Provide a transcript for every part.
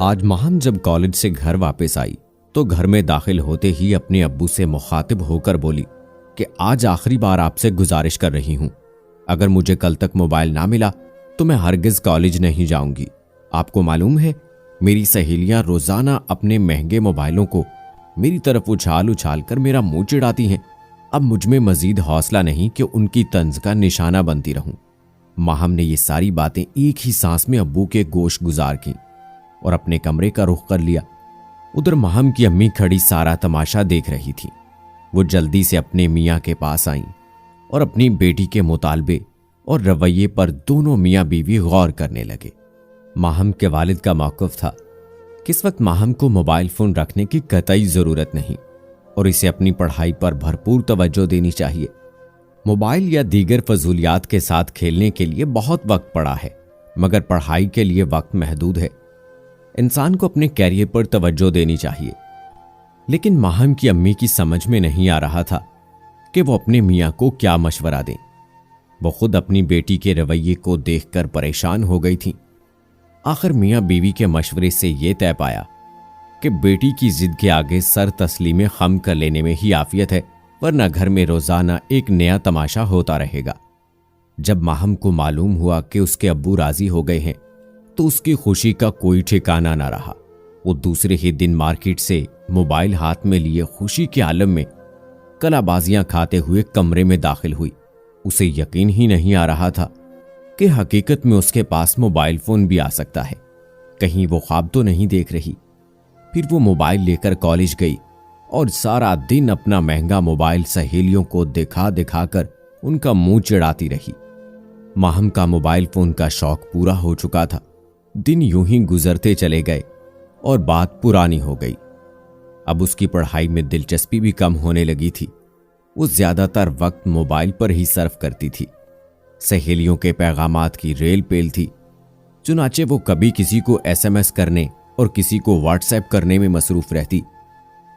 आज माहम जब कॉलेज से घर वापस आई तो घर में दाखिल होते ही अपने अब्बू से मुखातिब होकर बोली कि आज आखिरी बार आपसे गुजारिश कर रही हूं, अगर मुझे कल तक मोबाइल ना मिला तो मैं हरगिज कॉलेज नहीं जाऊंगी। आपको मालूम है मेरी सहेलियां रोजाना अपने महंगे मोबाइलों को मेरी तरफ उछाल उछाल कर मेरा मुंह चिढ़ाती हैं। अब मुझ में मजीद हौसला नहीं कि उनकी तंज का निशाना बनती रहूं। माहम ने ये सारी बातें एक ही सांस में अब्बू के गोश गुजार की और अपने कमरे का रुख कर लिया। उधर माहम की अम्मी खड़ी सारा तमाशा देख रही थी। वो जल्दी से अपने मियाँ के पास आईं और अपनी बेटी के मुतालबे और रवैये पर दोनों मियाँ बीवी गौर करने लगे। माहम के वालिद का मौक़िफ़ था कि इस वक्त माहम को मोबाइल फ़ोन रखने की कतई ज़रूरत नहीं और इसे अपनी पढ़ाई पर भरपूर तवज्जो देनी चाहिए। मोबाइल या दीगर फजूलियात के साथ खेलने के लिए बहुत वक्त पड़ा है, मगर पढ़ाई के लिए वक्त महदूद है। इंसान को अपने कैरियर पर तवज्जो देनी चाहिए। लेकिन माहम की अम्मी की समझ में नहीं आ रहा था कि वो अपने मियाँ को क्या मशवरा दें। वो खुद अपनी बेटी के रवैये को देखकर परेशान हो गई थी। आखिर मियाँ बीवी के मशवरे से ये तय पाया कि बेटी की जिद के आगे सर तस्लीम खम कर लेने में ही आफियत है, वरना घर में रोजाना एक नया तमाशा होता रहेगा। जब माहम को मालूम हुआ कि उसके अब्बू राजी हो गए हैं तो उसकी खुशी का कोई ठिकाना ना रहा। वो दूसरे ही दिन मार्केट से मोबाइल हाथ में लिए खुशी के आलम में कलाबाजियां खाते हुए कमरे में दाखिल हुई। उसे यकीन ही नहीं आ रहा था कि हकीकत में उसके पास मोबाइल फोन भी आ सकता है। कहीं वो ख्वाब तो नहीं देख रही। फिर वो मोबाइल लेकर कॉलेज गई और सारा दिन अपना महंगा मोबाइल सहेलियों को दिखा दिखाकर उनका मुंह चिढ़ाती रही। माहम का मोबाइल फोन का शौक पूरा हो चुका था। दिन यूं ही गुजरते चले गए और बात पुरानी हो गई। अब उसकी पढ़ाई में दिलचस्पी भी कम होने लगी थी। वो ज्यादातर वक्त मोबाइल पर ही सर्फ करती थी। सहेलियों के पैगामात की रेल पेल थी। चुनाचे वो कभी किसी को SMS करने और किसी को व्हाट्सएप करने में मसरूफ रहती,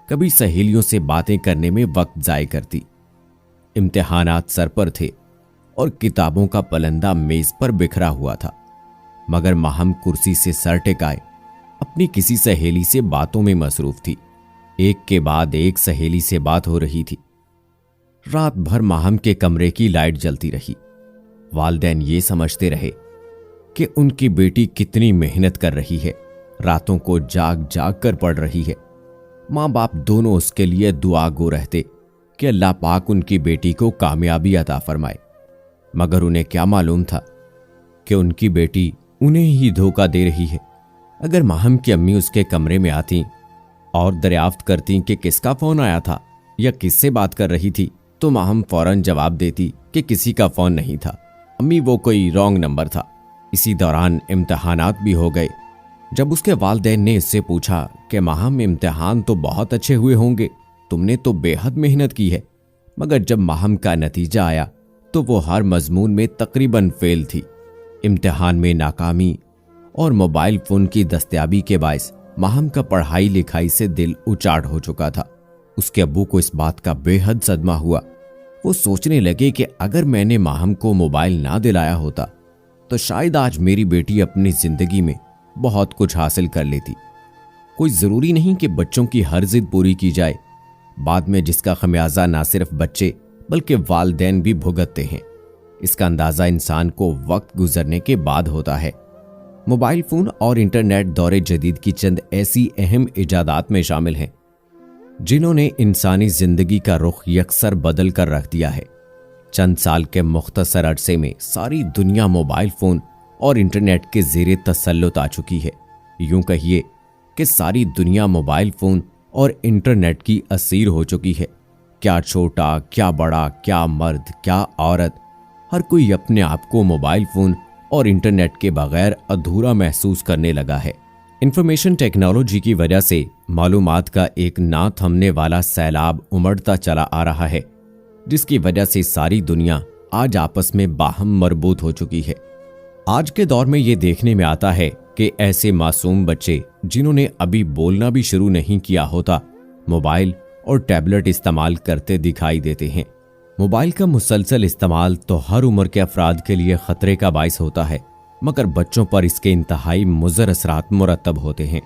कभी सहेलियों से बातें करने में वक्त जाया करती। इम्तिहानात सर पर थे और किताबों का पलंदा मेज पर बिखरा हुआ था, मगर माहम कुर्सी से सर टिकाए अपनी किसी सहेली से बातों में मसरूफ थी। एक के बाद एक सहेली से बात हो रही थी। रात भर माहम के कमरे की लाइट जलती रही। वालिदैन ये समझते रहे कि उनकी बेटी कितनी मेहनत कर रही है, रातों को जाग जाग कर पढ़ रही है। माँ बाप दोनों उसके लिए दुआ गो रहते कि अल्लाह पाक उनकी बेटी को कामयाबी अता फरमाए, मगर उन्हें क्या मालूम था कि उनकी बेटी उन्हें ही धोखा दे रही है। अगर माहम की अम्मी उसके कमरे में आती और दरियाफ्त करती कि किसका फोन आया था या किससे बात कर रही थी, तो माहम फौरन जवाब देती कि किसी का फोन नहीं था अम्मी, वो कोई रॉन्ग नंबर था। इसी दौरान इम्तिहानात भी हो गए। जब उसके वालिदैन ने इससे पूछा कि माहम इम्तिहान तो बहुत अच्छे हुए होंगे, तुमने तो बेहद मेहनत की है, मगर जब माहम का नतीजा आया तो वो हर मजमून में तकरीबन फेल थी। इम्तिहान में नाकामी और मोबाइल फोन की दस्तयाबी के बायस माहम का पढ़ाई लिखाई से दिल उचाट हो चुका था। उसके अब्बू को इस बात का बेहद सदमा हुआ। वो सोचने लगे कि अगर मैंने माहम को मोबाइल ना दिलाया होता तो शायद आज मेरी बेटी अपनी जिंदगी में बहुत कुछ हासिल कर लेती। कोई जरूरी नहीं कि बच्चों की हर जिद पूरी की जाए, बाद में जिसका खमियाजा ना सिर्फ बच्चे बल्कि वालिदैन भी भुगतते हैं। इसका अंदाजा इंसान को वक्त गुजरने के बाद होता है। मोबाइल फोन और इंटरनेट दौरे जदीद की चंद ऐसी अहम इजादात में शामिल हैं जिन्होंने इंसानी जिंदगी का रुख यकसर बदल कर रख दिया है। चंद साल के मुख्तसर अरसे में सारी दुनिया मोबाइल फोन और इंटरनेट के ज़ेरे तसल्लुत आ चुकी है। यूं कहिए कि सारी दुनिया मोबाइल फोन और इंटरनेट की असीर हो चुकी है। क्या छोटा, क्या बड़ा, क्या मर्द, क्या औरत, हर कोई अपने आप को मोबाइल फोन और इंटरनेट के बगैर अधूरा महसूस करने लगा है। इंफॉर्मेशन टेक्नोलॉजी की वजह से मालूमात का एक ना थमने वाला सैलाब उमड़ता चला आ रहा है, जिसकी वजह से सारी दुनिया आज आपस में बाहम मरबूत हो चुकी है। आज के दौर में ये देखने में आता है कि ऐसे मासूम बच्चे जिन्होंने अभी बोलना भी शुरू नहीं किया होता, मोबाइल और टैबलेट इस्तेमाल करते दिखाई देते हैं। मोबाइल का मुसलसल इस्तेमाल तो हर उम्र के अफराद के लिए खतरे का बाइस होता है। मगर बच्चों पर इसके इंतहाई मुज़र असरात मुरतब होते हैं।